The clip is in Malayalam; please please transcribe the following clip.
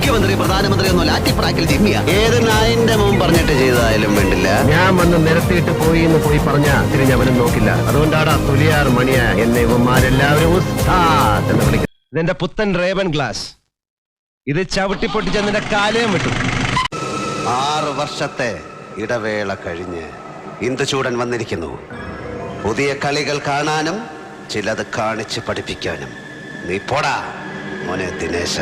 മുഖ്യമന്ത്രി പ്രധാനമന്ത്രി ഒന്നും ലാറ്റിപ്രാക്കിൽ ജിമ്മിയാ. ഏത് നായിന്റെ മുമ്പ് പറഞ്ഞിട്ട് ചെയ്തതായാലും വേണ്ടില്ല. ഞാൻ വന്ന് നിരത്തിയിട്ട് പോയി എന്ന് പോയി പറഞ്ഞ തിരിഞ്ഞവനും നോക്കില്ല. അതുകൊണ്ടാണ് തുലിയാർ മണിയ എന്നെ ഇവന്മാരെല്ലാവരും ഉസ്താദ് എന്ന് വിളിക്കുന്നത്. ഇതെന്റെ പുത്തൻ റേവൻ ഗ്ലാസ്. ഇത് ചവിട്ടിപ്പൊട്ടിച്ച് നിന്റെ കാലയും വിട്ടു. 6 വർഷത്തെ ഇടവേള കഴിഞ്ഞ് ഇന്ദുചൂടൻ വന്നിരിക്കുന്നു. പുതിയ കളികൾ കാണാനും ചിലത് കാണിച്ച് പഠിപ്പിക്കാനും. നീ പോടാ മോനെ ദിനേശ.